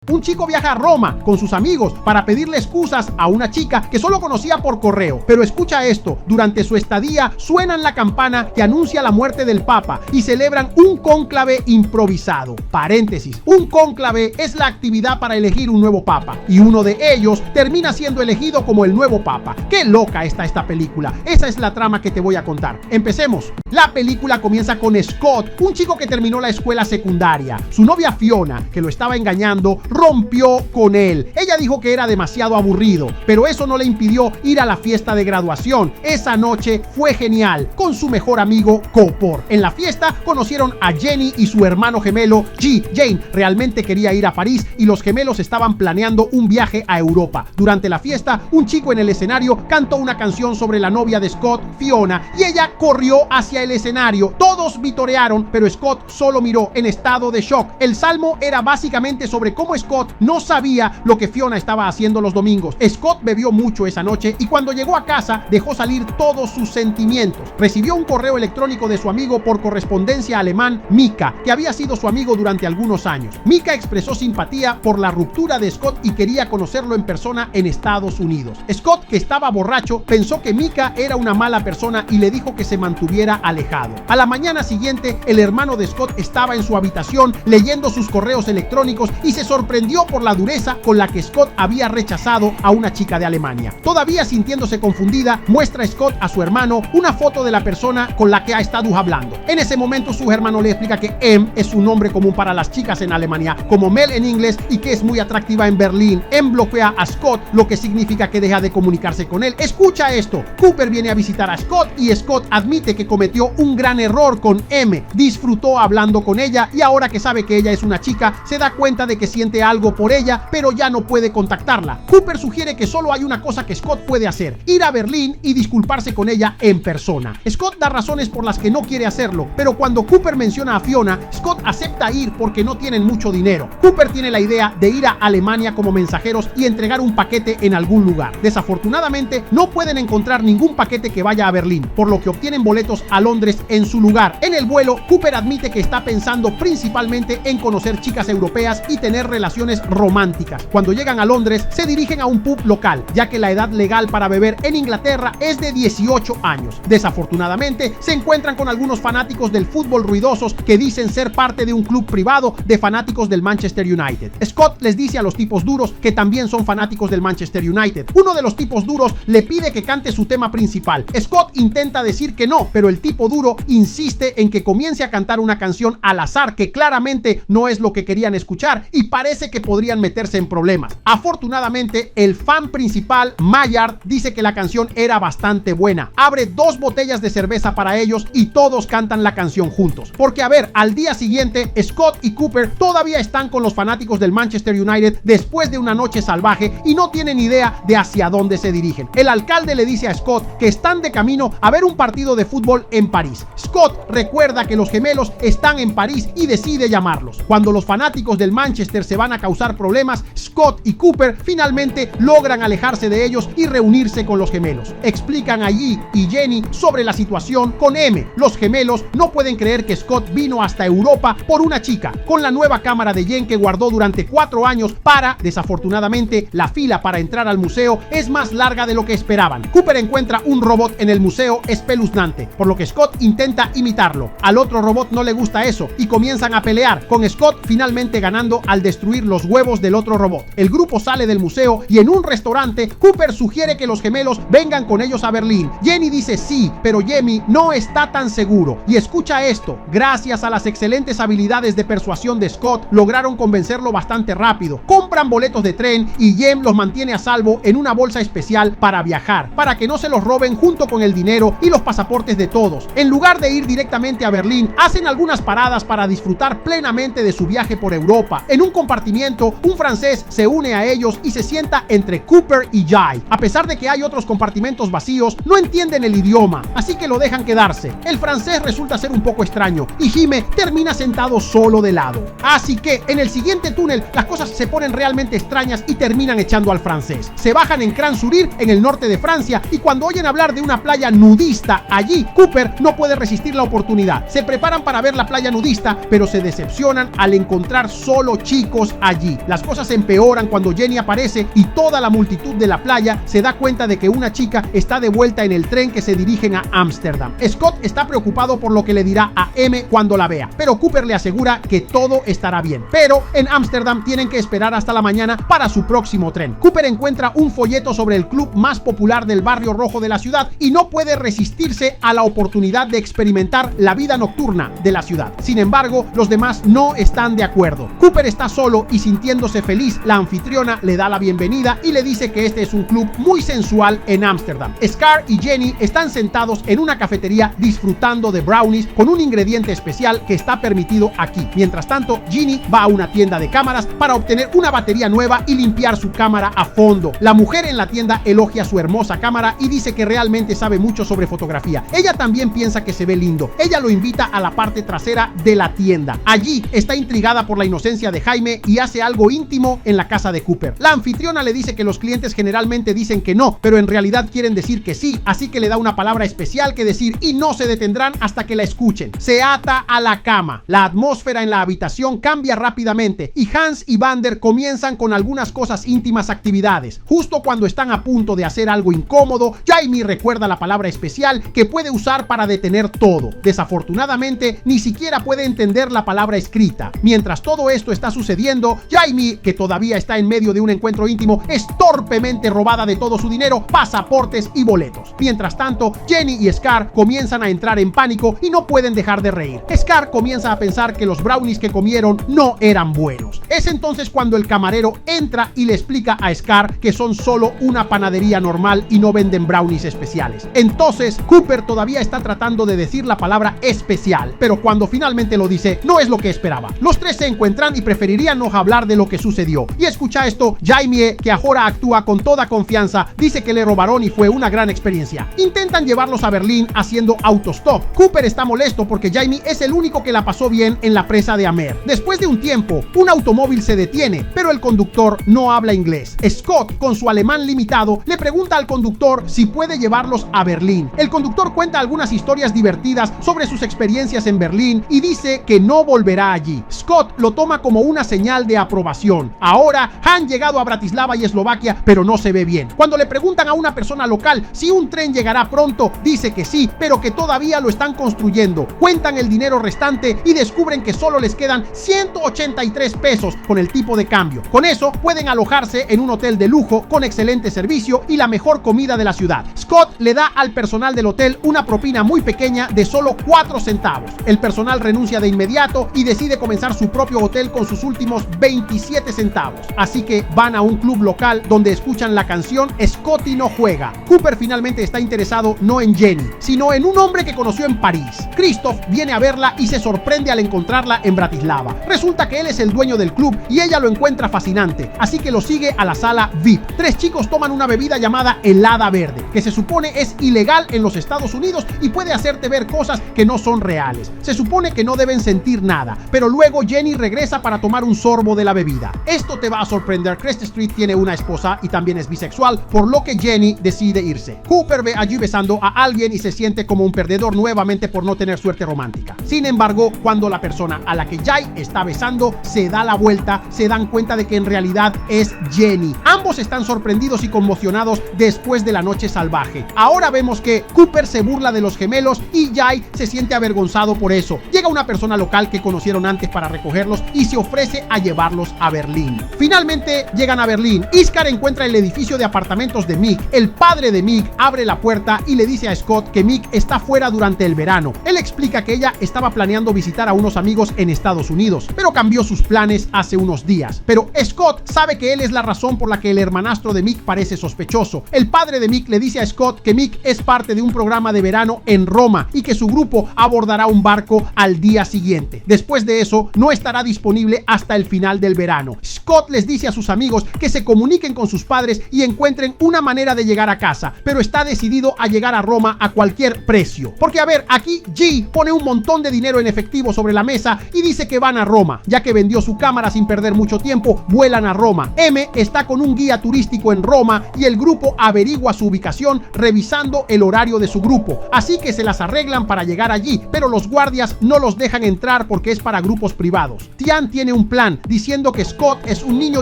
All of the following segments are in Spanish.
Un chico viaja a Roma con sus amigos para pedirle excusas a una chica que solo conocía por correo. Pero escucha esto, durante su estadía suenan la campana que anuncia la muerte del Papa y celebran un cónclave improvisado. Paréntesis, un cónclave es la actividad para elegir un nuevo Papa y uno de ellos termina siendo elegido como el nuevo Papa. ¡Qué loca está esta película! Esa es la trama que te voy a contar. Empecemos. La película comienza con Scott, un chico que terminó la escuela secundaria. Su novia Fiona, que lo estaba engañando, rompió con él. Ella dijo que era demasiado aburrido, pero eso no le impidió ir a la fiesta de graduación. Esa noche fue genial con su mejor amigo Cooper. En la fiesta conocieron a Jenny y su hermano gemelo G. Jane realmente quería ir a París y los gemelos estaban planeando un viaje a Europa. Durante la fiesta, un chico en el escenario cantó una canción sobre la novia de Scott, Fiona, y ella corrió hacia el escenario. Todos vitorearon, pero Scott solo miró en estado de shock. El salmo era básicamente sobre cómo Scott no sabía lo que Fiona estaba haciendo los domingos. Scott bebió mucho esa noche y cuando llegó a casa dejó salir todos sus sentimientos. Recibió un correo electrónico de su amigo por correspondencia alemán, Mika, que había sido su amigo durante algunos años. Mika expresó simpatía por la ruptura de Scott y quería conocerlo en persona en Estados Unidos. Scott, que estaba borracho, pensó que Mika era una mala persona y le dijo que se mantuviera alejado. A la mañana siguiente, el hermano de Scott estaba en su habitación leyendo sus correos electrónicos y se sorprendió por la dureza con la que Scott había rechazado a una chica de Alemania. Todavía sintiéndose confundida, muestra Scott a su hermano una foto de la persona con la que ha estado hablando. En ese momento su hermano le explica que M es un nombre común para las chicas en Alemania, como Mel en inglés, y que es muy atractiva en Berlín. M bloquea a Scott, lo que significa que deja de comunicarse con él. Escucha esto, Cooper viene a visitar a Scott y Scott admite que cometió un gran error con M. Disfrutó hablando con ella y ahora que sabe que ella es una chica, se da cuenta de que siente algo por ella, pero ya no puede contactarla. Cooper sugiere que solo hay una cosa que Scott puede hacer: ir a Berlín y disculparse con ella en persona. Scott da razones por las que no quiere hacerlo, pero cuando Cooper menciona a Fiona, Scott acepta ir porque no tienen mucho dinero. Cooper tiene la idea de ir a Alemania como mensajeros y entregar un paquete en algún lugar. Desafortunadamente, no pueden encontrar ningún paquete que vaya a Berlín, por lo que obtienen boletos a Londres en su lugar. En el vuelo, Cooper admite que está pensando principalmente en conocer chicas europeas y tener relaciones románticas. Cuando llegan a Londres, se dirigen a un pub local, ya que la edad legal para beber en Inglaterra es de 18 años. Desafortunadamente, se encuentran con algunos fanáticos del fútbol ruidosos que dicen ser parte de un club privado de fanáticos del Manchester United. Scott les dice a los tipos duros que también son fanáticos del Manchester United. Uno de los tipos duros le pide que cante su tema principal. Scott intenta decir que no, pero el tipo duro insiste en que comience a cantar una canción al azar que claramente no es lo que querían escuchar y parece que podrían meterse en problemas. Afortunadamente, el fan principal, Maillard, dice que la canción era bastante buena. Abre 2 botellas de cerveza para ellos y todos cantan la canción juntos. Porque a ver, al día siguiente, Scott y Cooper todavía están con los fanáticos del Manchester United después de una noche salvaje y no tienen idea de hacia dónde se dirigen. El alcalde le dice a Scott que están de camino a ver un partido de fútbol en París. Scott recuerda que los gemelos están en París y decide llamarlos. Cuando los fanáticos del Manchester se van a causar problemas, Scott y Cooper finalmente logran alejarse de ellos y reunirse con los gemelos. Explican a G y Jenny sobre la situación con M. Los gemelos no pueden creer que Scott vino hasta Europa por una chica. Con la nueva cámara de Jen que guardó durante 4 años desafortunadamente, la fila para entrar al museo es más larga de lo que esperaban. Cooper encuentra un robot en el museo espeluznante, por lo que Scott intenta imitarlo. Al otro robot no le gusta eso y comienzan a pelear, con Scott finalmente ganando al destruir los huevos del otro robot. El grupo sale del museo y en un restaurante, Cooper sugiere que los gemelos vengan con ellos a Berlín. Jenny dice sí, pero Jamie no está tan seguro. Y escucha esto, gracias a las excelentes habilidades de persuasión de Scott, lograron convencerlo bastante rápido. Compran boletos de tren y Jem los mantiene a salvo en una bolsa especial para viajar, para que no se los roben junto con el dinero y los pasaportes de todos. En lugar de ir directamente a Berlín, hacen algunas paradas para disfrutar plenamente de su viaje por Europa. En un compartimiento, un francés se une a ellos y se sienta entre Cooper y Jai. A pesar de que hay otros compartimentos vacíos, no entienden el idioma, así que lo dejan quedarse. El francés resulta ser un poco extraño y Jime termina sentado solo de lado. Así que en el siguiente túnel las cosas se ponen realmente extrañas y terminan echando al francés. Se bajan en Cran-sur-Ir, en el norte de Francia, y cuando oyen hablar de una playa nudista allí, Cooper no puede resistir la oportunidad. Se preparan para ver la playa nudista, pero se decepcionan al encontrar solo chicos amigos allí. Las cosas empeoran cuando Jenny aparece y toda la multitud de la playa se da cuenta de que una chica está de vuelta en el tren que se dirigen a Ámsterdam. Scott está preocupado por lo que le dirá a M cuando la vea, pero Cooper le asegura que todo estará bien. Pero en Ámsterdam tienen que esperar hasta la mañana para su próximo tren. Cooper encuentra un folleto sobre el club más popular del barrio rojo de la ciudad y no puede resistirse a la oportunidad de experimentar la vida nocturna de la ciudad. Sin embargo, los demás no están de acuerdo. Cooper está solo y sintiéndose feliz, la anfitriona le da la bienvenida y le dice que este es un club muy sensual en Ámsterdam. Scar y Jenny están sentados en una cafetería disfrutando de brownies con un ingrediente especial que está permitido aquí. Mientras tanto, Ginny va a una tienda de cámaras para obtener una batería nueva y limpiar su cámara a fondo. La mujer en la tienda elogia su hermosa cámara y dice que realmente sabe mucho sobre fotografía. Ella también piensa que se ve lindo. Ella lo invita a la parte trasera de la tienda. Allí está intrigada por la inocencia de Jaime y hace algo íntimo en la casa de Cooper. La anfitriona le dice que los clientes generalmente dicen que no, pero en realidad quieren decir que sí, así que le da una palabra especial que decir y no se detendrán hasta que la escuchen. Se ata a la cama. La atmósfera en la habitación cambia rápidamente y Hans y Vander comienzan con algunas cosas íntimas actividades. Justo cuando están a punto de hacer algo incómodo, Jaime recuerda la palabra especial que puede usar para detener todo. Desafortunadamente, ni siquiera puede entender la palabra escrita. Mientras todo esto está sucediendo, Jaime, que todavía está en medio de un encuentro íntimo, es torpemente robada de todo su dinero, pasaportes y boletos. Mientras tanto, Jenny y Scar comienzan a entrar en pánico y no pueden dejar de reír. Scar comienza a pensar que los brownies que comieron no eran buenos. Es entonces cuando el camarero entra y le explica a Scar que son solo una panadería normal y no venden brownies especiales. Entonces, Cooper todavía está tratando de decir la palabra especial, pero cuando finalmente lo dice, no es lo que esperaba. Los tres se encuentran y preferirían no hablar de lo que sucedió. Y escucha esto, Jaime, que ahora actúa con toda confianza, dice que le robaron y fue una gran experiencia. Intentan llevarlos a Berlín haciendo autostop. Cooper está molesto porque Jaime es el único que la pasó bien en la presa de Amer. Después de un tiempo, un automóvil se detiene, pero el conductor no habla inglés. Scott, con su alemán limitado, le pregunta al conductor si puede llevarlos a Berlín. El conductor cuenta algunas historias divertidas sobre sus experiencias en Berlín y dice que no volverá allí. Scott lo toma como una señal de aprobación. Ahora han llegado a Bratislava y Eslovaquia, pero no se ve bien. Cuando le preguntan a una persona local si un tren llegará pronto, dice que sí, pero que todavía lo están construyendo. Cuentan el dinero restante y descubren que solo les quedan 183 pesos con el tipo de cambio. Con eso pueden alojarse en un hotel de lujo con excelente servicio y la mejor comida de la ciudad. Scott le da al personal del hotel una propina muy pequeña de solo 4 centavos. El personal renuncia de inmediato y decide comenzar su propio hotel con sus últimos 27 centavos. Así que van a un club local donde escuchan la canción Scotty no juega. Cooper finalmente está interesado no en Jenny, sino en un hombre que conoció en París. Christoph viene a verla y se sorprende al encontrarla en Bratislava. Resulta que él es el dueño del club y ella lo encuentra fascinante, así que lo sigue a la sala VIP. 3 chicos toman una bebida llamada helada verde, que se supone es ilegal en los Estados Unidos y puede hacerte ver cosas que no son reales. Se supone que no deben sentir nada, pero luego Jenny regresa para tomar un sorbo de la bebida. Esto te va a sorprender. Crest Street tiene una esposa y también es bisexual, por lo que Jenny decide irse. Cooper ve allí besando a alguien y se siente como un perdedor nuevamente por no tener suerte romántica. Sin embargo, cuando la persona a la que Jay está besando se da la vuelta, se dan cuenta de que en realidad es Jenny. Ambos están sorprendidos y conmocionados después de la noche salvaje. Ahora vemos que Cooper se burla de los gemelos y Jay se siente avergonzado por eso. Llega una persona local que conocieron antes para recogerlos y se ofrece a llevarlos a Berlín. Finalmente llegan a Berlín. Iskar encuentra el edificio de apartamentos de Mick. El padre de Mick abre la puerta y le dice a Scott que Mick está fuera durante el verano. Él explica que ella estaba planeando visitar a unos amigos en Estados Unidos, pero cambió sus planes hace unos días. Pero Scott sabe que él es la razón por la que el hermanastro de Mick parece sospechoso. El padre de Mick le dice a Scott que Mick es parte de un programa de verano en Roma y que su grupo abordará un barco al día siguiente. Después de eso, no estará disponible hasta el final del verano. Scott les dice a sus amigos que se comuniquen con sus padres y encuentren una manera de llegar a casa, pero está decidido a llegar a Roma a cualquier precio. Porque a ver, aquí G pone un montón de dinero en efectivo sobre la mesa y dice que van a Roma. Ya que vendió su cámara sin perder mucho tiempo, vuelan a Roma. M está con un guía turístico en Roma y el grupo averigua su ubicación revisando el horario de su grupo. Así que se las arreglan para llegar allí, pero los guardias no los dejan entrar porque es para grupos privados. Tian tiene un plan engañan diciendo que Scott es un niño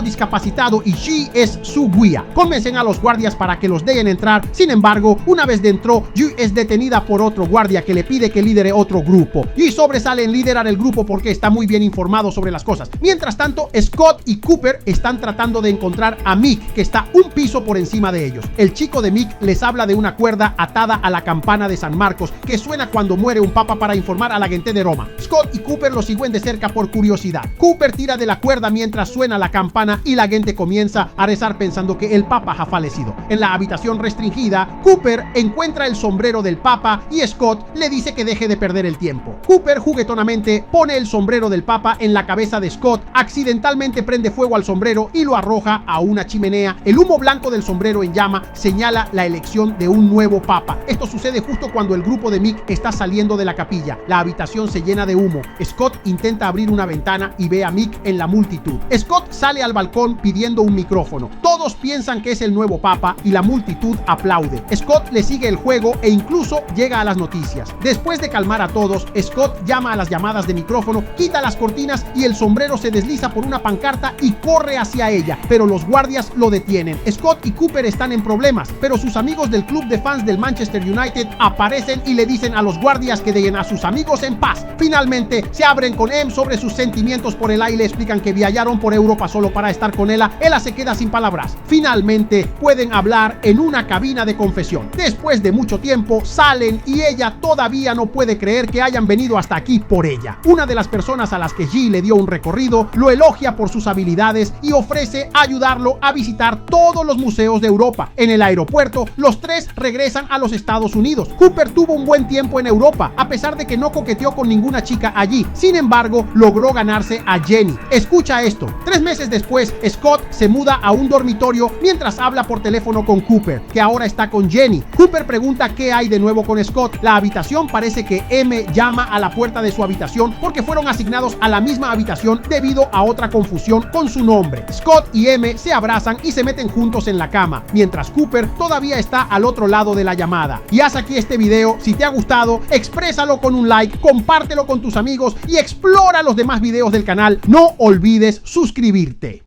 discapacitado y G es su guía. Convencen a los guardias para que los dejen entrar. Sin embargo, una vez dentro, G es detenida por otro guardia que le pide que lidere otro grupo. G sobresale en liderar el grupo porque está muy bien informado sobre las cosas. Mientras tanto, Scott y Cooper están tratando de encontrar a Mick, que está un piso por encima de ellos. El chico de Mick les habla de una cuerda atada a la campana de San Marcos que suena cuando muere un papa para informar a la gente de Roma. Scott y Cooper lo siguen de cerca por curiosidad. Cooper tira de la cuerda mientras suena la campana y la gente comienza a rezar pensando que el papa ha fallecido. En la habitación restringida, Cooper encuentra el sombrero del papa y Scott le dice que deje de perder el tiempo. Cooper juguetonamente pone el sombrero del papa en la cabeza de Scott, accidentalmente prende fuego al sombrero y lo arroja a una chimenea. El humo blanco del sombrero en llama señala la elección de un nuevo papa. Esto sucede justo cuando el grupo de Mick está saliendo de la capilla. La habitación se llena de humo. Scott intenta abrir una ventana y ve a Mick en la multitud. Scott sale al balcón pidiendo un micrófono. Todos piensan que es el nuevo papa y la multitud aplaude. Scott le sigue el juego e incluso llega a las noticias. Después de calmar a todos, Scott llama a las llamadas de micrófono, quita las cortinas y el sombrero se desliza por una pancarta y corre hacia ella, pero los guardias lo detienen. Scott y Cooper están en problemas, pero sus amigos del club de fans del Manchester United aparecen y le dicen a los guardias que dejen a sus amigos en paz. Finalmente se abren con Em sobre sus sentimientos por Ella y le explican que viajaron por Europa solo para estar con ella. Ella se queda sin palabras. Finalmente pueden hablar en una cabina de confesión. Después de mucho tiempo salen y ella todavía no puede creer que hayan venido hasta aquí por ella. Una de las personas a las que G le dio un recorrido lo elogia por sus habilidades y ofrece ayudarlo a visitar todos los museos de Europa. En el aeropuerto, los tres regresan a los Estados Unidos. Cooper tuvo un buen tiempo en Europa, a pesar de que no coqueteó con ninguna chica allí. Sin embargo, logró ganarse a Jenny. Escucha esto. 3 meses después, Scott se muda a un dormitorio mientras habla por teléfono con Cooper, que ahora está con Jenny. Cooper pregunta qué hay de nuevo con Scott. La habitación parece que M llama a la puerta de su habitación porque fueron asignados a la misma habitación debido a otra confusión con su nombre. Scott y M se abrazan y se meten juntos en la cama, mientras Cooper todavía está al otro lado de la llamada. Y haz aquí este video. Si te ha gustado, exprésalo con un like, compártelo con tus amigos y explora los demás videos del canal. No olvides suscribirte.